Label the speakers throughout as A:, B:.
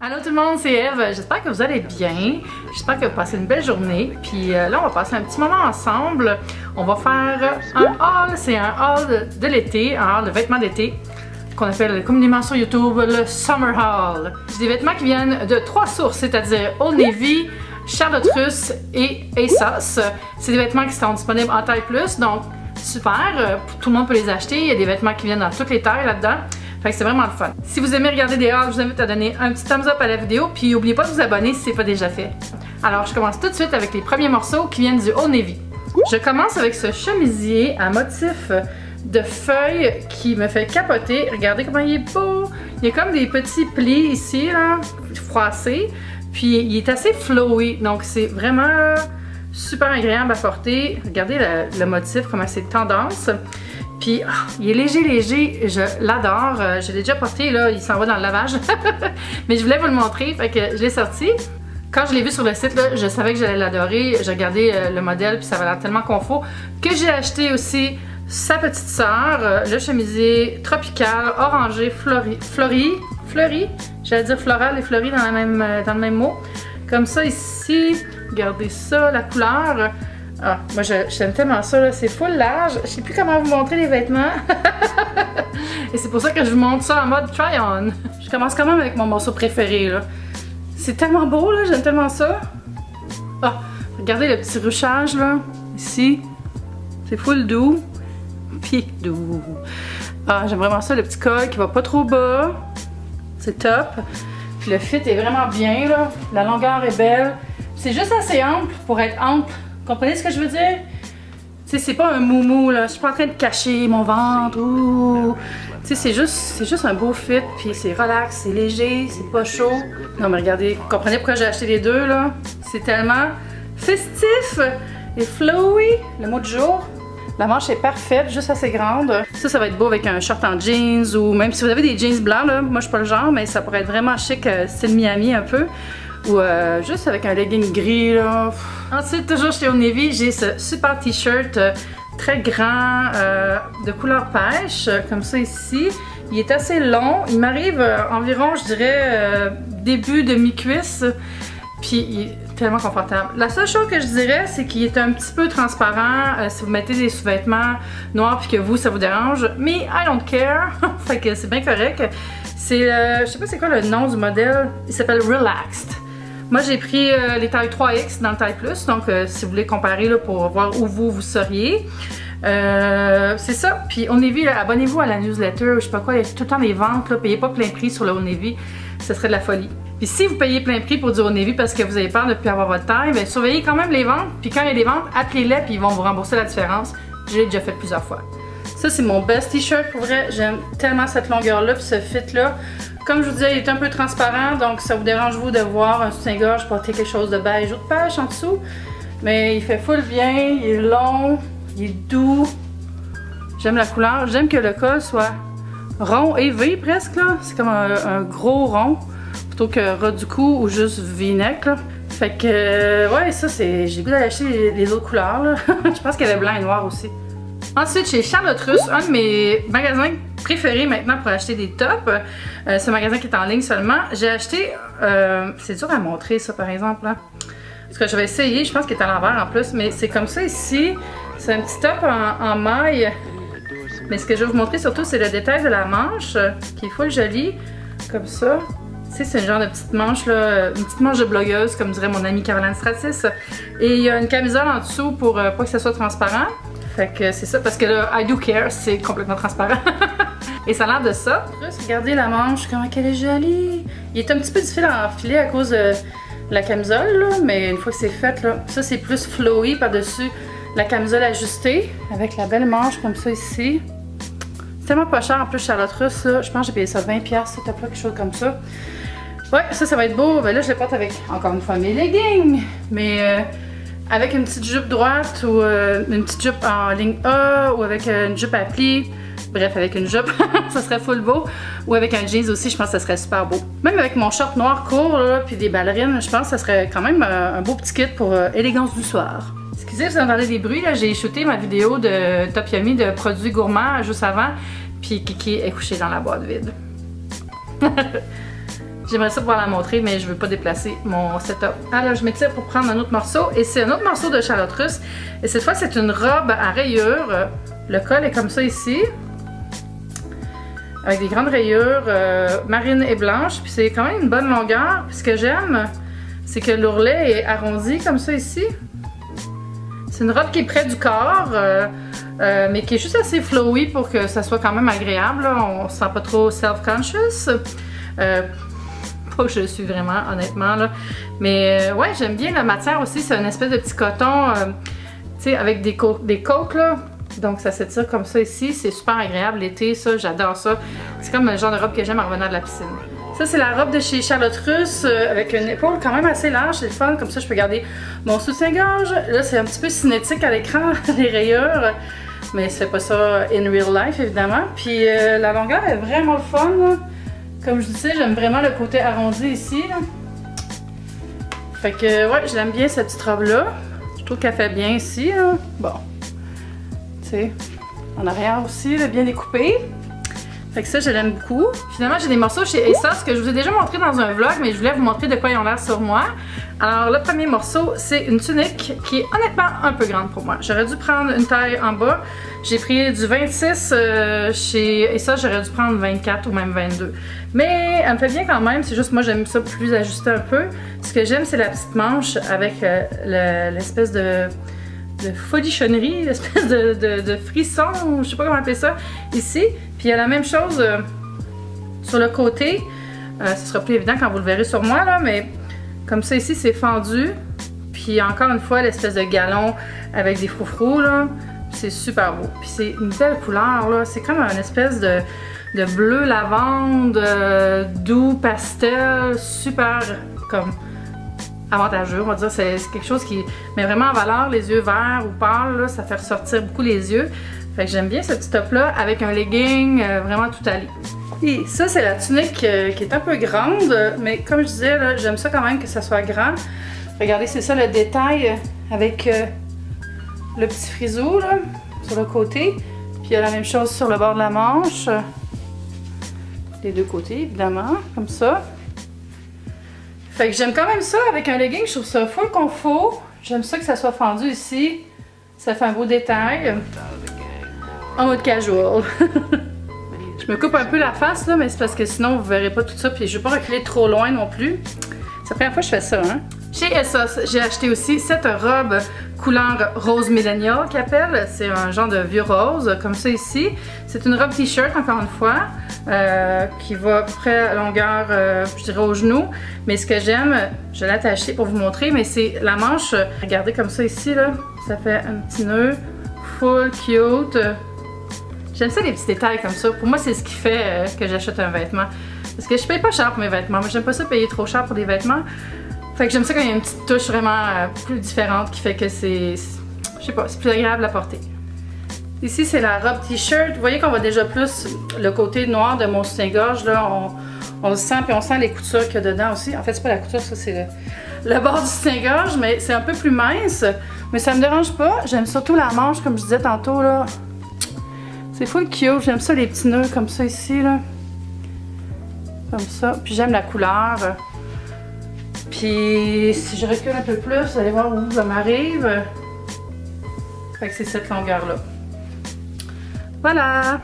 A: Allô tout le monde, c'est Eve. J'espère que vous allez bien. J'espère que vous passez une belle journée. Puis là, on va passer un petit moment ensemble. On va faire un haul. C'est un haul de l'été, un haul de vêtements d'été qu'on appelle communément sur YouTube le Summer Haul. J'ai des vêtements qui viennent de 3 sources, c'est-à-dire Old Navy, Charlotte Russe et ASOS. C'est des vêtements qui sont disponibles en taille plus, donc super. Tout le monde peut les acheter. Il y a des vêtements qui viennent dans toutes les tailles là-dedans. Fait que c'est vraiment le fun. Si vous aimez regarder des hauls, je vous invite à donner un petit thumbs up à la vidéo, puis n'oubliez pas de vous abonner si ce n'est pas déjà fait. Alors je commence tout de suite avec les premiers morceaux qui viennent du Old Navy. Je commence avec ce chemisier à motif de feuilles qui me fait capoter. Regardez comment il est beau! Il y a comme des petits plis ici, là, froissés, puis il est assez flowy, donc c'est vraiment super agréable à porter. Regardez le motif, comment c'est tendance. Puis, il est léger, je l'adore. Je l'ai déjà porté, là, il s'en va dans le lavage. Mais je voulais vous le montrer, fait que je l'ai sorti. Quand je l'ai vu sur le site, là, je savais que j'allais l'adorer. J'ai regardé le modèle, puis ça avait l'air tellement confort que j'ai acheté aussi sa petite sœur, le chemisier tropical, orangé, fleuri. J'allais dire floral et fleuri dans le même mot. Comme ça ici, regardez ça, la couleur. Ah, moi j'aime tellement ça, c'est full large. Je sais plus comment vous montrer les vêtements. Et c'est pour ça que je vous montre ça en mode try-on. Je commence quand même avec mon morceau préféré, là. C'est tellement beau, là, j'aime tellement ça. Ah, regardez le petit ruchage, là, ici. C'est full doux. Puis doux. Ah, j'aime vraiment ça, le petit col qui va pas trop bas. C'est top. Puis le fit est vraiment bien, là. La longueur est belle. C'est juste assez ample pour être ample. Comprenez ce que je veux dire? Tu sais, c'est pas un moumou, là. Je suis pas en train de cacher mon ventre. Tu sais, c'est juste un beau fit. Puis c'est relax, c'est léger, c'est pas chaud. Non, mais regardez, vous comprenez pourquoi j'ai acheté les deux, là? C'est tellement festif et flowy. Le mot du jour. La manche est parfaite, juste assez grande. Ça va être beau avec un short en jeans ou même si vous avez des jeans blancs, là. Moi, je suis pas le genre, mais ça pourrait être vraiment chic, style Miami un peu. Ou juste avec un legging gris, là. Ensuite, toujours chez Old Navy, j'ai ce super t-shirt très grand de couleur pêche, comme ça ici. Il est assez long. Il m'arrive environ, je dirais, début de mi-cuisse. Puis il est tellement confortable. La seule chose que je dirais, c'est qu'il est un petit peu transparent si vous mettez des sous-vêtements noirs puis que vous, ça vous dérange. Mais I don't care. Fait que c'est bien correct. C'est, je sais pas c'est quoi le nom du modèle. Il s'appelle Relaxed. Moi, j'ai pris les tailles 3X dans le taille plus, donc si vous voulez comparer là, pour voir où vous seriez. C'est ça. Puis Old Navy, abonnez-vous à la newsletter, je sais pas quoi, il y a tout le temps des ventes, là, payez pas plein prix sur le Old Navy, ce serait de la folie. Puis si vous payez plein prix pour du Old Navy parce que vous avez peur de ne plus avoir votre taille, bien surveillez quand même les ventes, puis quand il y a des ventes, appelez-les puis ils vont vous rembourser la différence. J'ai déjà fait plusieurs fois. Ça, c'est mon best t-shirt pour vrai, j'aime tellement cette longueur-là puis ce fit-là. Comme je vous disais, il est un peu transparent, donc ça vous dérange vous de voir un soutien-gorge porter quelque chose de beige ou de pêche en dessous. Mais il fait full bien, il est long, il est doux. J'aime la couleur, j'aime que le col soit rond et V presque là. C'est comme un gros rond plutôt que ras du cou ou juste V-neck là. Fait que ouais, ça c'est. J'ai le goût d'aller acheter les autres couleurs là. Je pense qu'il y avait blanc et noir aussi. Ensuite, chez Charlotte Russe, un de mes magasins préférés maintenant pour acheter des tops. C'est un magasin qui est en ligne seulement. J'ai acheté, c'est dur à montrer ça par exemple. Hein? Parce que je vais essayer, je pense qu'il est à l'envers en plus, mais c'est comme ça ici. C'est un petit top en maille. Mais ce que je vais vous montrer surtout, c'est le détail de la manche qui est full jolie, comme ça. Tu sais, c'est une genre de petite manche, là, une petite manche de blogueuse, comme dirait mon amie Caroline Stratis. Et il y a une camisole en dessous pour pas que ça soit transparent. Fait que c'est ça, parce que là, I do care, c'est complètement transparent. Et ça a l'air de ça. Regardez la manche, comment elle est jolie. Il est un petit peu difficile à enfiler à cause de la camisole, là, mais une fois que c'est fait, là, ça c'est plus flowy par-dessus la camisole ajustée, avec la belle manche comme ça ici. C'est tellement pas cher en plus Charlotte Russe, là. Je pense que j'ai payé ça 20$, ce top-là, quelque chose comme ça. Ouais, ça va être beau. Ben là, je le porte avec, encore une fois, mes leggings. Mais avec une petite jupe droite ou une petite jupe en ligne A ou avec une jupe à plis. Bref, avec une jupe, ça serait full beau. Ou avec un jeans aussi, je pense que ça serait super beau. Même avec mon short noir court, là, puis des ballerines, je pense que ça serait quand même un beau petit kit pour élégance du soir. Excusez, vous entendez des bruits, là, j'ai shooté ma vidéo de Top Yummy de produits gourmands juste avant, puis Kiki est couché dans la boîte vide. J'aimerais ça pouvoir la montrer, mais je veux pas déplacer mon setup. Alors, je m'étire pour prendre un autre morceau. Et c'est un autre morceau de Charlotte Russe. Et cette fois, c'est une robe à rayures. Le col est comme ça ici. Avec des grandes rayures marines et blanches. Puis c'est quand même une bonne longueur. Puis ce que j'aime, c'est que l'ourlet est arrondi comme ça ici. C'est une robe qui est près du corps. Mais qui est juste assez flowy pour que ça soit quand même agréable. Là. On se sent pas trop self-conscious. Pas que je le suis vraiment, honnêtement. Là. Mais ouais, j'aime bien la matière aussi. C'est une espèce de petit coton, tu sais, avec des côtes, là. Donc ça s'étire comme ça ici. C'est super agréable l'été, ça. J'adore ça. C'est comme le genre de robe que j'aime en revenant de la piscine. Ça, c'est la robe de chez Charlotte Russe avec une épaule quand même assez large. C'est le fun. Comme ça, je peux garder mon soutien-gorge. Là, c'est un petit peu cinétique à l'écran, les rayures. Mais c'est pas ça in real life, évidemment. Puis la longueur est vraiment le fun, là. Comme je disais, j'aime vraiment le côté arrondi ici, là. Fait que, ouais, je l'aime bien cette petite robe-là. Je trouve qu'elle fait bien ici, là. Bon. Tu sais, en arrière aussi, là, bien découpé. Fait que ça, je l'aime beaucoup. Finalement, j'ai des morceaux chez ASOS que je vous ai déjà montré dans un vlog, mais je voulais vous montrer de quoi ils ont l'air sur moi. Alors, le premier morceau, c'est une tunique qui est honnêtement un peu grande pour moi. J'aurais dû prendre une taille en bas. J'ai pris du 26 chez ASOS, j'aurais dû prendre 24 ou même 22. Mais elle me fait bien quand même, c'est juste moi j'aime ça plus ajusté un peu. Ce que j'aime, c'est la petite manche avec l'espèce de folichonnerie, l'espèce de frisson, je sais pas comment appeler ça, ici. Puis il y a la même chose sur le côté. Ce sera plus évident quand vous le verrez sur moi, là, mais comme ça ici, c'est fendu. Puis encore une fois, l'espèce de galon avec des froufrous, là. C'est super beau. Puis c'est une belle couleur, là. C'est comme une espèce de bleu lavande, doux, pastel, super comme avantageux, on va dire. C'est quelque chose qui met vraiment en valeur les yeux verts ou pâles, là. Ça fait ressortir beaucoup les yeux. Fait que j'aime bien ce petit top-là avec un legging vraiment tout allié. Et ça, c'est la tunique qui est un peu grande, mais comme je disais, j'aime ça quand même que ça soit grand. Regardez, c'est ça le détail avec le petit frisou là, sur le côté. Puis il y a la même chose sur le bord de la manche. Les deux côtés, évidemment, comme ça. Fait que j'aime quand même ça avec un legging, je trouve ça full confort. J'aime ça que ça soit fendu ici. Ça fait un beau détail. En mode casual. Je me coupe un peu la face là, mais c'est parce que sinon vous verrez pas tout ça. Puis je vais pas reculer trop loin non plus. C'est la première fois que je fais ça, hein. Chez ASOS, j'ai acheté aussi cette robe couleur rose millennial qu'ils appellent. C'est un genre de vieux rose, comme ça ici. C'est une robe t-shirt, encore une fois, qui va à peu près à longueur, je dirais au genou. Mais ce que j'aime, je l'ai attaché pour vous montrer, mais c'est la manche. Regardez comme ça ici, là. Ça fait un petit nœud, full cute. J'aime ça les petits détails comme ça. Pour moi, c'est ce qui fait que j'achète un vêtement. Parce que je paye pas cher pour mes vêtements. Moi, j'aime pas ça payer trop cher pour des vêtements. Fait que j'aime ça quand il y a une petite touche vraiment plus différente qui fait que c'est, je sais pas, c'est plus agréable à porter. Ici, c'est la robe t-shirt. Vous voyez qu'on voit déjà plus le côté noir de mon soutien-gorge. Là, on le sent, puis on sent les coutures qu'il y a dedans aussi. En fait, c'est pas la couture, ça, c'est le bord du soutien-gorge, mais c'est un peu plus mince. Mais ça me dérange pas. J'aime surtout la manche, comme je disais tantôt, là. C'est full cute. J'aime ça, les petits nœuds comme ça ici, là. Comme ça. Puis j'aime la couleur. Puis si je recule un peu plus, vous allez voir où ça m'arrive. Fait que c'est cette longueur-là. Voilà!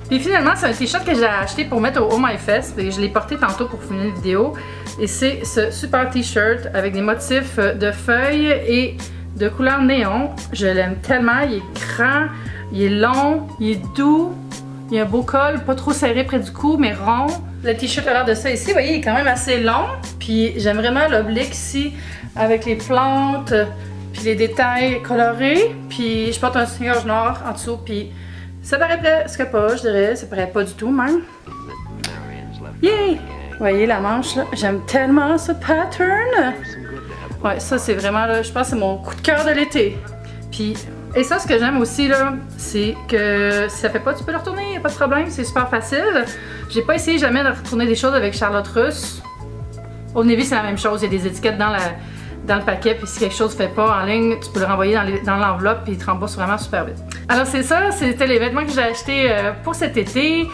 A: Puis finalement, c'est un t-shirt que j'ai acheté pour mettre au My Fest. Et je l'ai porté tantôt pour finir la vidéo. Et c'est ce super t-shirt avec des motifs de feuilles et de couleur néon. Je l'aime tellement. Il est grand, il est long, il est doux. Il y a un beau col, pas trop serré près du cou, mais rond. Le t-shirt a l'air de ça ici. Vous voyez, il est quand même assez long. Puis j'aime vraiment l'oblique ici avec les plantes, puis les détails colorés. Puis je porte un soutien-gorge noir en dessous. Puis ça paraît presque pas, je dirais. Ça paraît pas du tout même. Yeah! Vous voyez la manche là? J'aime tellement ce pattern. Ouais, ça c'est vraiment là, je pense que c'est mon coup de cœur de l'été. Puis, et ça, ce que j'aime aussi là, c'est que si ça fait pas, tu peux le retourner, y a pas de problème, c'est super facile. J'ai pas essayé jamais de retourner des choses avec Charlotte Russe. Au Navy, c'est la même chose, il y a des étiquettes dans le paquet, puis si quelque chose ne fait pas en ligne, tu peux le renvoyer dans l'enveloppe, puis il te rembourse vraiment super vite. Alors c'est ça, c'était les vêtements que j'ai achetés pour cet été.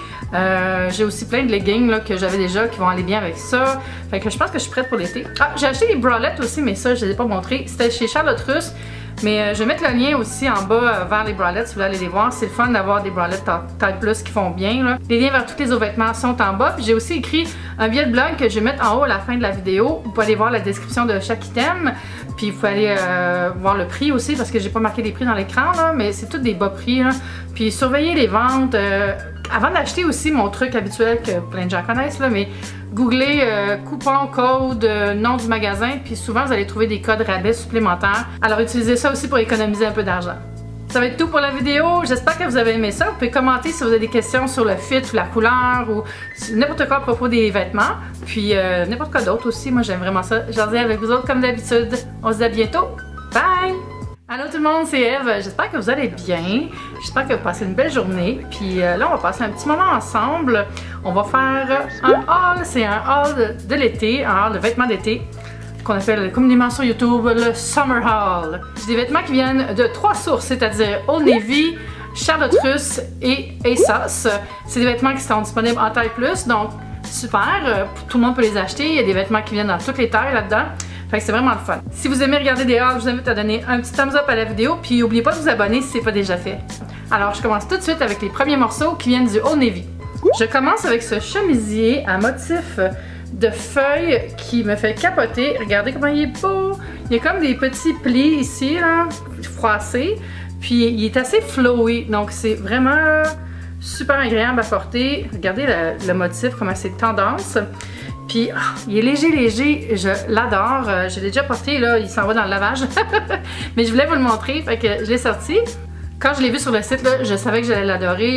A: J'ai aussi plein de leggings là, que j'avais déjà qui vont aller bien avec ça. Fait que je pense que je suis prête pour l'été. Ah, j'ai acheté des bralettes aussi, mais ça, je ne les ai pas montrées. C'était chez Charlotte Russe. Mais je vais mettre le lien aussi en bas vers les bralettes si vous voulez aller les voir. C'est le fun d'avoir des bralettes taille plus qui font bien. Là. Les liens vers tous les autres vêtements sont en bas. Puis j'ai aussi écrit un billet de blog que je vais mettre en haut à la fin de la vidéo. Vous pouvez aller voir la description de chaque item. Puis vous pouvez aller voir le prix aussi parce que j'ai pas marqué les prix dans l'écran. Mais c'est tous des bas prix. Là. Puis surveillez les ventes. Avant d'acheter aussi mon truc habituel que plein de gens connaissent, là, mais googlez coupon, code, nom du magasin, puis souvent vous allez trouver des codes rabais supplémentaires. Alors utilisez ça aussi pour économiser un peu d'argent. Ça va être tout pour la vidéo. J'espère que vous avez aimé ça. Vous pouvez commenter si vous avez des questions sur le fit ou la couleur ou n'importe quoi à propos des vêtements. Puis n'importe quoi d'autre aussi. Moi j'aime vraiment ça. Jaser avec vous autres comme d'habitude. On se dit à bientôt. Bye! Allô tout le monde, c'est Eve. J'espère que vous allez bien. J'espère que vous passez une belle journée. Puis là, on va passer un petit moment ensemble. On va faire un haul. C'est un haul de l'été, un haul de vêtements d'été qu'on appelle communément sur YouTube le Summer Haul. J'ai des vêtements qui viennent de 3 sources, c'est-à-dire Old Navy, Charlotte Russe et ASOS. C'est des vêtements qui sont disponibles en taille plus, donc super. Tout le monde peut les acheter. Il y a des vêtements qui viennent dans toutes les tailles là-dedans. Fait que c'est vraiment le fun. Si vous aimez regarder des hauls, je vous invite à donner un petit thumbs up à la vidéo, puis n'oubliez pas de vous abonner si ce n'est pas déjà fait. Alors je commence tout de suite avec les premiers morceaux qui viennent du Old Navy. Je commence avec ce chemisier à motif de feuilles qui me fait capoter. Regardez comment il est beau! Il y a comme des petits plis ici, là, froissés, puis il est assez flowy, donc c'est vraiment super agréable à porter. Regardez le motif, comment c'est tendance. Puis, il est léger, je l'adore. Je l'ai déjà porté, là, il s'en va dans le lavage. Mais je voulais vous le montrer, fait que je l'ai sorti. Quand je l'ai vu sur le site, là, je savais que j'allais l'adorer.